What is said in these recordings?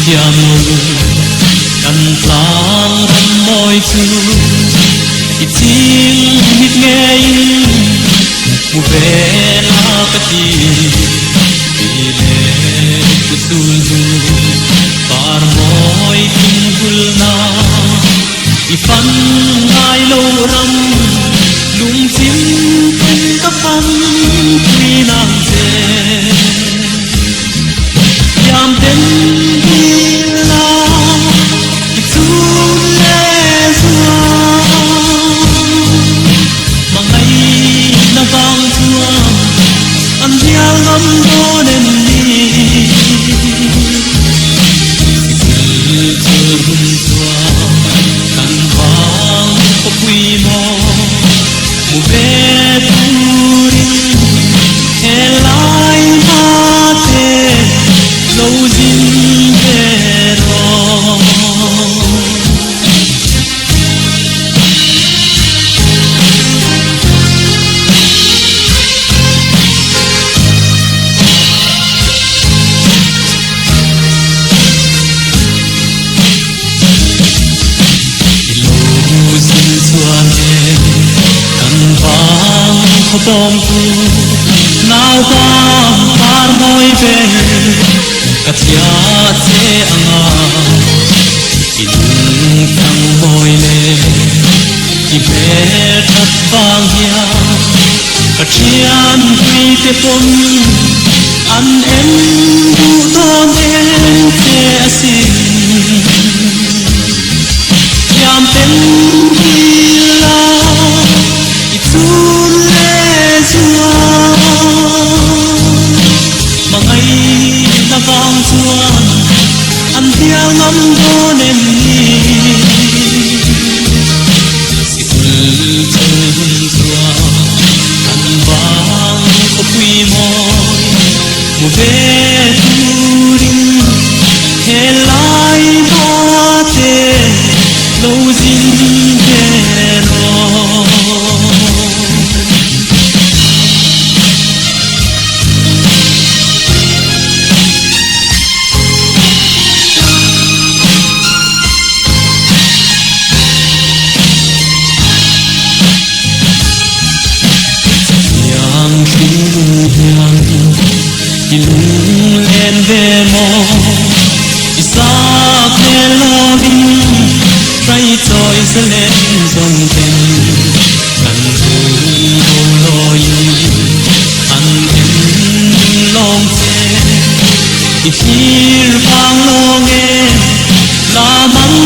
kiamu kan tlang ram moi chu iting hit ngei mu ve la ka ti ile ku sul du par moi kin hul na ifan ngai lo ram lung chim kin ka pam ni nang se yam ten la itu le zua mangai na bang tua an dia ngam do nem ni hum tua kan bang ko pui mo mu ve turin elai ma te lo zin pero bom tu nau bom par moi ve katia che anga in tang moi le ki ve tat bang ya katian pi te pom an em du don en te asin yam ten la itu mangai na bang chuan an dia ngam do nem ni sikul chun chua an bang ko pui moi mu ve turin helai ma te lo zin te ro ilung len ve mo isa ke lovin trai choi se len zong ten kan hu lo yi an em long che i hir bang lo nge la mang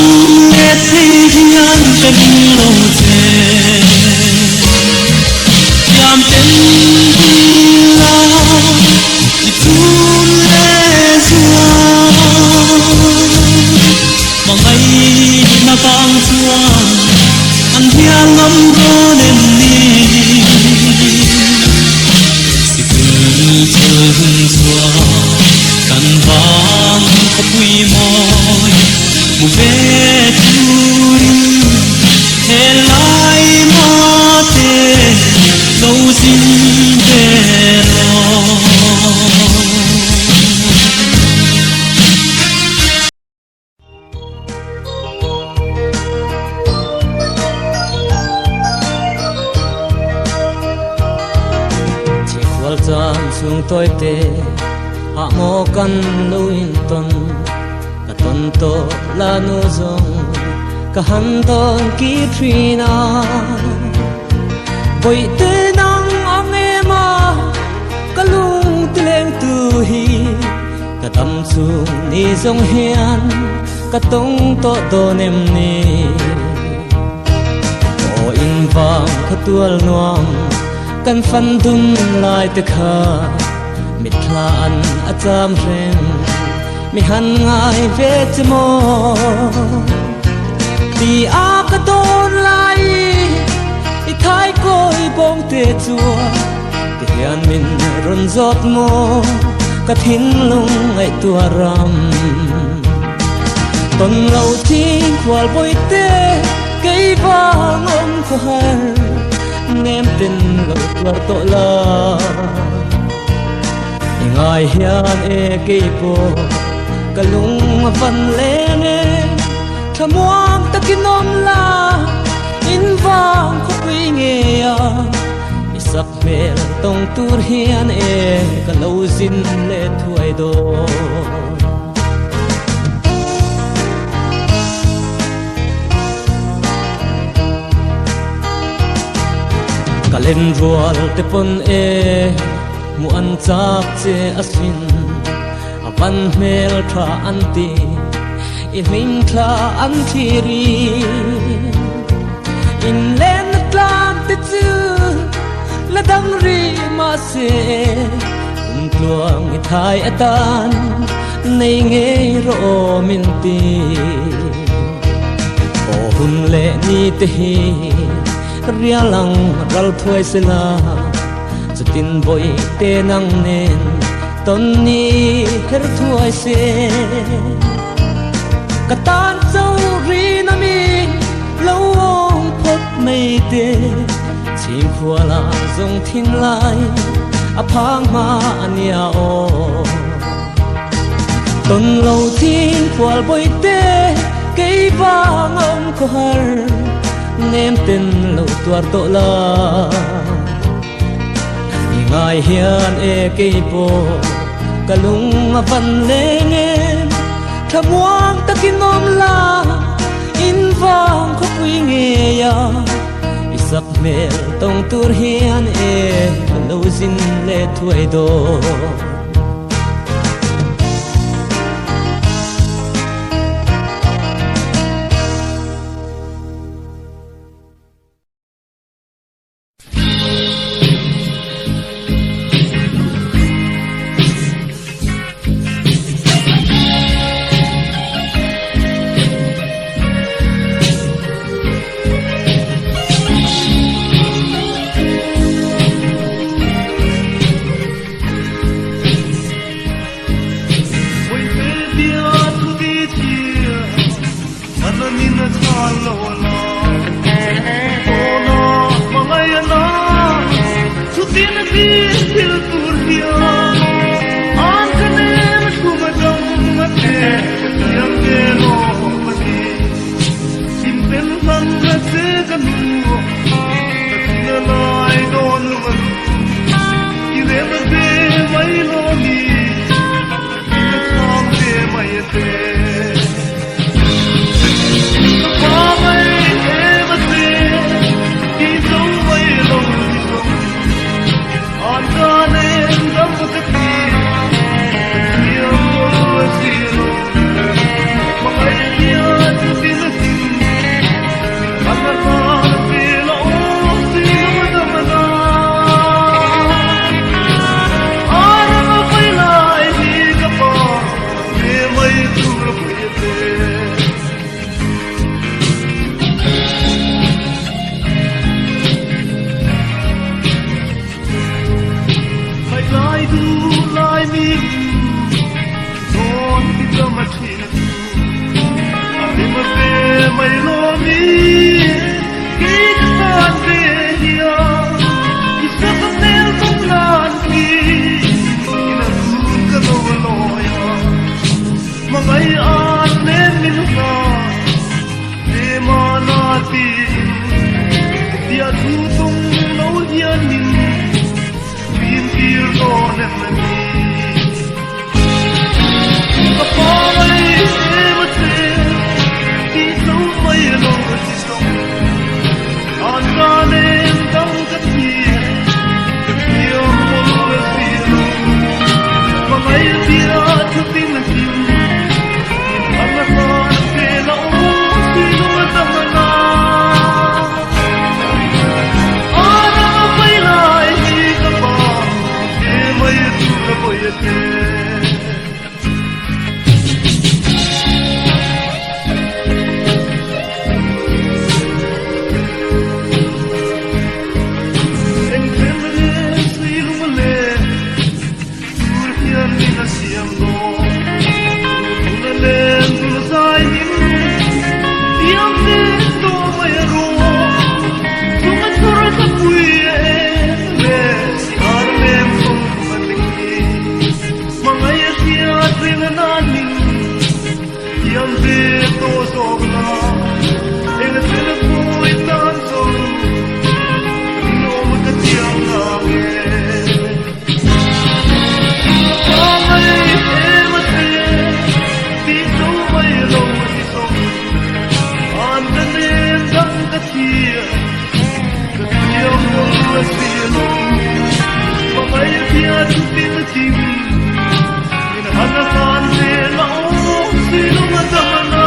le thi hian ten lo che yam ten la itu le zua mangai na bang chuan an dia ngam do nem ni sikul chun chua kan bang ko pui moi mu ve turin helai ma te lo zin te ro chung tôi te hạ mô căn nuin ton cả ton to la nu zong cả han ton ki trina boi te nang ang ema cả lung tleng tu hi cả tâm chung ni zong hian cả tong to do nem ni o in vang cả tual nuam kan fan dun lai te kha mit thla an acham rem mi han ngai ve chmo ti a ka don lai i thai koi bong te chua ti hian min ron zot mo ka thin lung ai tua ram ton lo thing khwal boi te kei ba ngom ko har nem tin lo tuar to la ngai hian e kei po kalung văn lê nghe thà muang ta kinh nom la in vang khóc quy nghe sắc mel tông tur hiền cả lâu zin lệ thuai đồ cả lên ruột te pon muan chak che asin avan mel tha anti in min tha an thiri in len tlam te chu la dang ri ma se tuang thai atan nei nge ro min ti o hun le ni te hi ria lang ral thuai se la tin bội tê nang nên ton ni her thuai se cả tan dâu ri na mi lâu ong phot mây tê chim khua la dòng thiên lai a phang ma ania o ton lâu thiên khua bội tê cây vàng ông có har nem tên lâu tuar to la ngài hiền cây po kalung văn lê nghe thà muang ta kinh nom la in vang khóc quy nghe ya isak mel tông tur hiền lâu zin lệ thuai đồ Hãy subscribe cho kênh Ghiền Mì Gõ để không bỏ lỡ những video hấp dẫn in halakan se lau silong at amana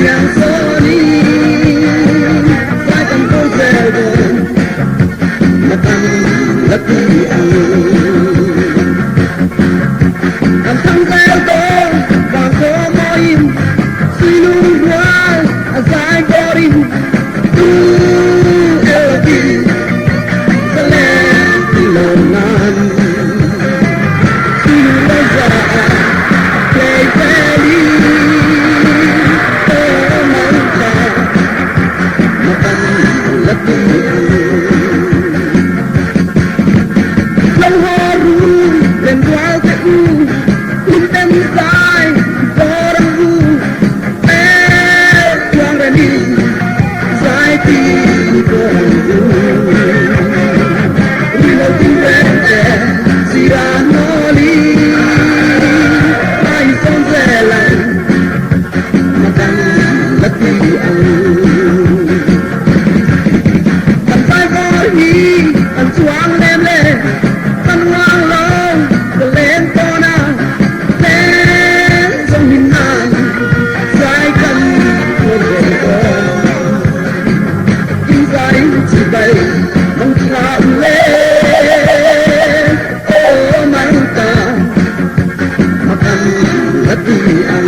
yang soni Sai cầm câu về đời Mà tăng lấp đi ăn Làm thăng gieo tôi Và có môi im Suy luôn qua Dài bó đi Tu eo đi Sa lẹ đi lồn nan Suy luôn lấy ra Play valley lên qua cái u linh tâm sai có đau u em quang ra đi sai tim có u đi lâu tin em trẻ si ra nó đi ai sống dễ lạnh mà càng lấp đi ăn bàn tay có đi ăn choáng đem lên ăn hoang lâu lên con à lên sông hình an dài cân của đời con in dài chỉ bay mong chạm lên ô mang ta mà cần mất đi ăn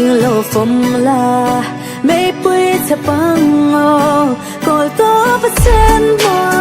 King lo formula May pui te pang o Kol to pa sen mo